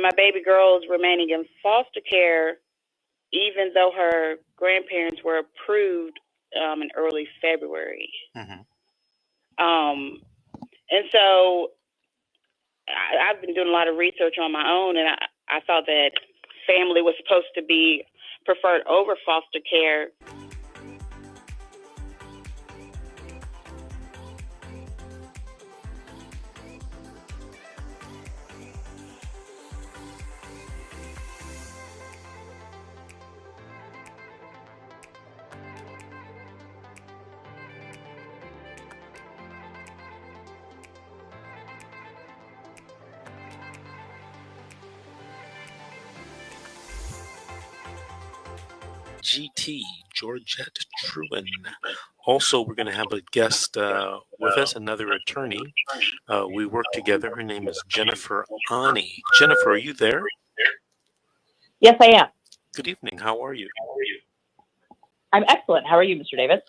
my baby girl is remaining in foster care, even though her grandparents were approved in early February. And so I've been doing a lot of research on my own, and I thought that family was supposed to be preferred over foster care. GT, Georgette Truin. Also, we're going to have a guest with us, another attorney. We work together. Her name is Jennifer Ani. Jennifer, are you there? Yes, I am. Good evening. How are you? I'm excellent. How are you, Mr. Davis?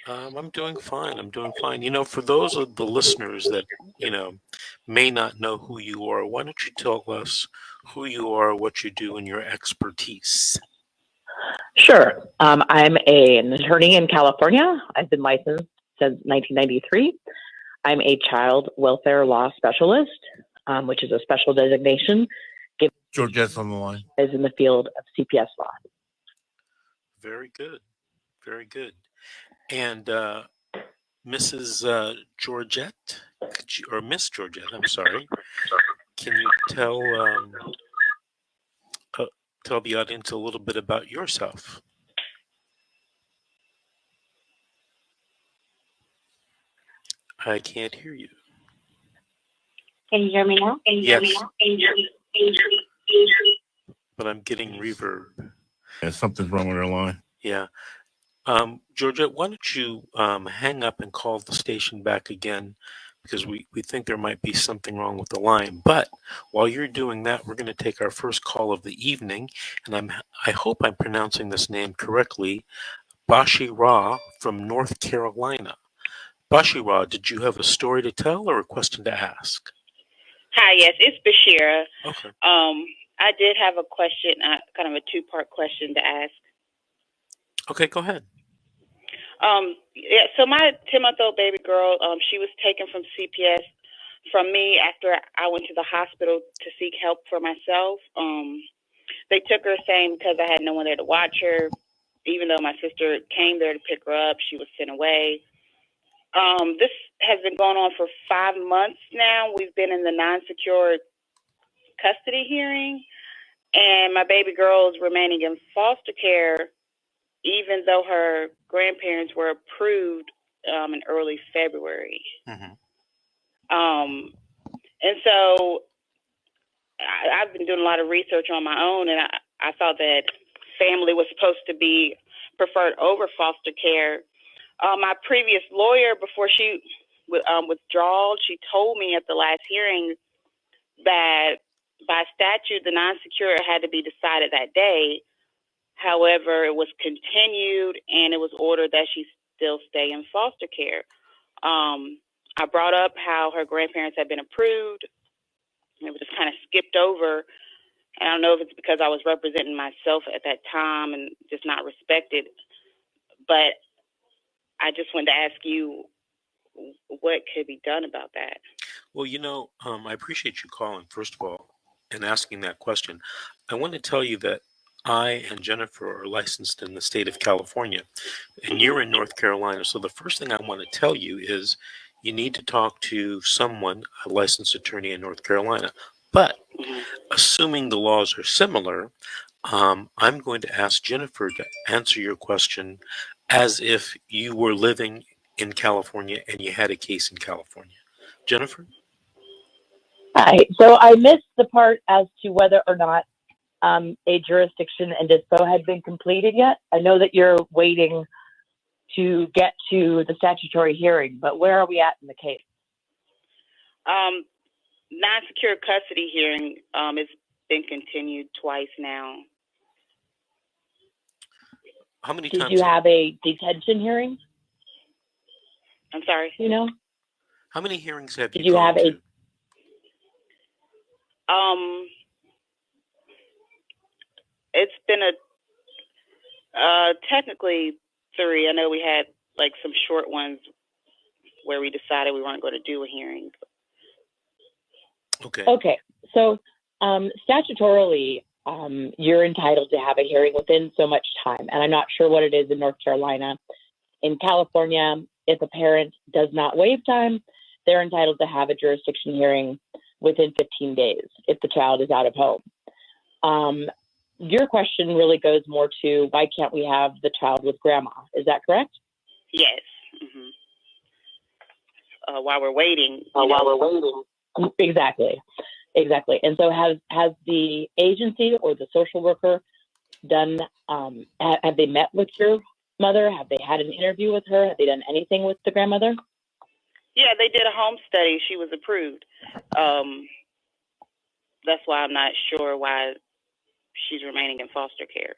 I'm doing fine. I'm doing fine. You know, for those of the listeners that, may not know who you are, why don't you tell us who you are, what you do, and your expertise? Sure. I'm an attorney in California. I've been licensed since 1993. I'm a child welfare law specialist, which is a special designation. Georgette's on the line. Is in the field of CPS law. Very good. Very good. And Mrs. Georgette, or Miss Georgette, I'm sorry, can you tell the audience a little bit about yourself? I can't hear you. Can you hear me now? Yes. But I'm getting reverb. Yeah, something's wrong with her line. Yeah. Georgette, why don't you hang up and call the station back again, because we think there might be something wrong with the line. But while you're doing that, we're going to take our first call of the evening, and I hope I'm pronouncing this name correctly, Bashira from North Carolina. Bashira, did you have a story to tell or a question to ask? Hi, yes, it's Bashira. Okay. I did have a question, kind of a two-part question to ask. Okay, go ahead. Yeah, so my 10-month-old baby girl, she was taken from CPS from me after I went to the hospital to seek help for myself. They took her saying because I had no one there to watch her, even though my sister came there to pick her up, she was sent away. This has been going on for 5 months now. We've been in the non-secure custody hearing, and my baby girl is remaining in foster care, even though her grandparents were approved in early February. And so I've been doing a lot of research on my own, and I thought that family was supposed to be preferred over foster care. My previous lawyer, before she withdrawal, she told me at the last hearing that by statute, the non-secure had to be decided that day. However, it was continued, and it was ordered that she still stay in foster care. I brought up how her grandparents had been approved, and it was just kind of skipped over. I don't know if it's because I was representing myself at that time and just not respected, but I just wanted to ask you what could be done about that. Well, I appreciate you calling, first of all, and asking that question. I want to tell you that I and Jennifer are licensed in the state of California, and you're in North Carolina. So the first thing I want to tell you is you need to talk to someone, a licensed attorney in North Carolina. But assuming the laws are similar, I'm going to ask Jennifer to answer your question as if you were living in California and you had a case in California. Jennifer? Hi. So I missed the part as to whether or not a jurisdiction and dispo had been completed yet. I know that you're waiting to get to the statutory hearing, but where are we at in the case? Non-secure custody hearing has been continued twice now. How many times? Did you have a detention hearing? I'm sorry? How many hearings have Did you you gone have to? It's been technically 3. I know we had like some short ones where we decided we weren't going to do a hearing. Okay. Okay, so statutorily, you're entitled to have a hearing within so much time, and I'm not sure what it is in North Carolina. In California, if a parent does not waive time, they're entitled to have a jurisdiction hearing within 15 days if the child is out of home. Your question really goes more to why can't we have the child with grandma? Is that correct? Yes. While we're waiting. Exactly. And so has the agency or the social worker done, have they met with your mother? Have they had an interview with her? Have they done anything with the grandmother? Yeah, they did a home study. She was approved. That's why I'm not sure why she's remaining in foster care.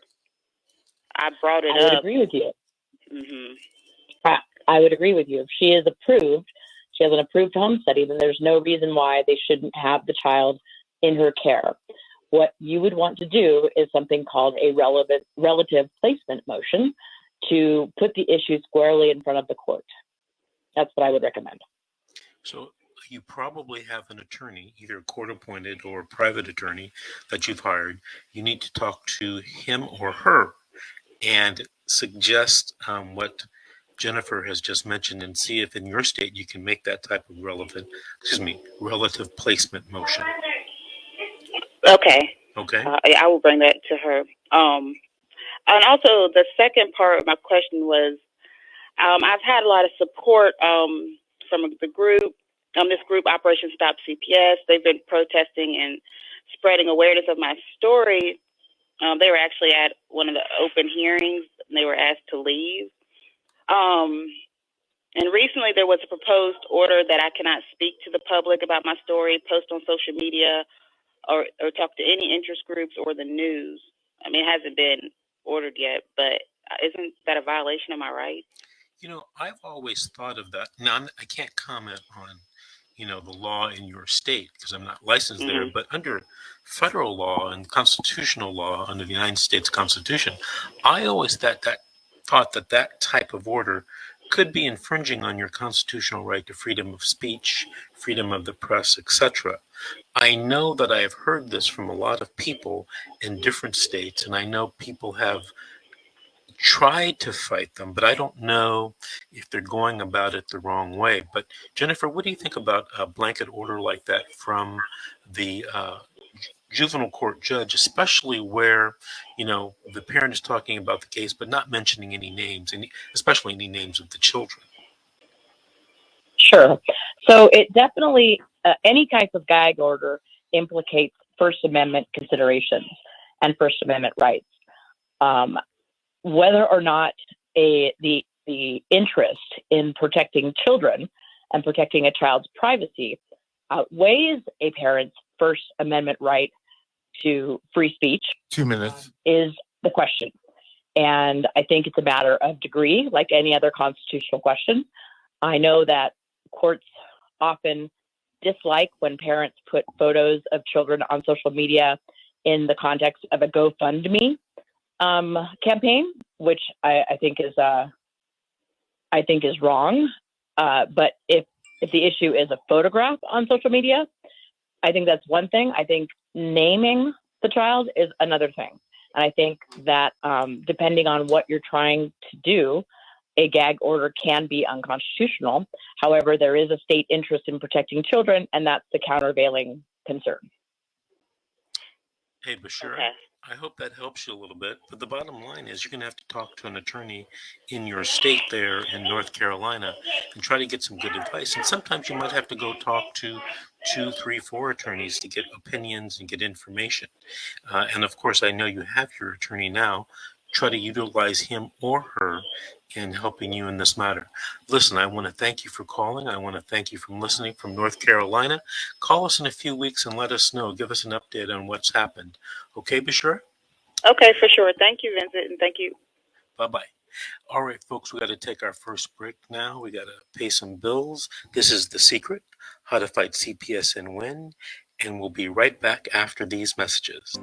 I brought it up. I would agree with you. Mm-hmm. I would agree with you. If she is approved, she has an approved home study, then there's no reason why they shouldn't have the child in her care. What you would want to do is something called a relative placement motion to put the issue squarely in front of the court. That's what I would recommend. So you probably have an attorney, either a court-appointed or a private attorney that you've hired. You need to talk to him or her and suggest what Jennifer has just mentioned and see if in your state you can make that type of relative placement motion. Okay. Okay. I will bring that to her. And also the second part of my question was, I've had a lot of support from the group. This group, Operation Stop CPS, they've been protesting and spreading awareness of my story. They were actually at one of the open hearings, and they were asked to leave. And recently there was a proposed order that I cannot speak to the public about my story, post on social media, or talk to any interest groups or the news. I mean, it hasn't been ordered yet, but isn't that a violation of my rights? You know, I've always thought of that. Now, I can't comment on, the law in your state because I'm not licensed there, but under federal law and constitutional law under the United States Constitution, I always thought that type of order could be infringing on your constitutional right to freedom of speech, freedom of the press, etc. I know that I have heard this from a lot of people in different states, and I know people have tried to fight them, but I don't know if they're going about it the wrong way. But Jennifer, what do you think about a blanket order like that from the juvenile court judge, especially where, the parent is talking about the case, but not mentioning any names, and especially any names of the children? Sure. So it definitely, any type of gag order implicates First Amendment considerations and First Amendment rights. Whether or not the interest in protecting children and protecting a child's privacy outweighs a parent's First Amendment right to free speech 2 minutes is the question. And I think it's a matter of degree, like any other constitutional question. I know that courts often dislike when parents put photos of children on social media in the context of a GoFundMe campaign, which I think is wrong. But if the issue is a photograph on social media, I think that's one thing. I think naming the child is another thing. And I think that depending on what you're trying to do, a gag order can be unconstitutional. However, there is a state interest in protecting children, and that's the countervailing concern. Hey, Bashir, okay. I hope that helps you a little bit. But the bottom line is you're going to have to talk to an attorney in your state there in North Carolina and try to get some good advice. And sometimes you might have to go talk to 2, 3, 4 attorneys to get opinions and get information. And of course, I know you have your attorney now. Try to utilize him or her in helping you in this matter. Listen, I want to thank you for calling. I want to thank you for listening from North Carolina. Call us in a few weeks and let us know. Give us an update on what's happened. Okay, Bashir? Okay, for sure. Thank you, Vincent, and thank you. Bye-bye. All right, folks, we got to take our first break now. We got to pay some bills. This is The Secret, How to Fight CPS and Win, and we'll be right back after these messages.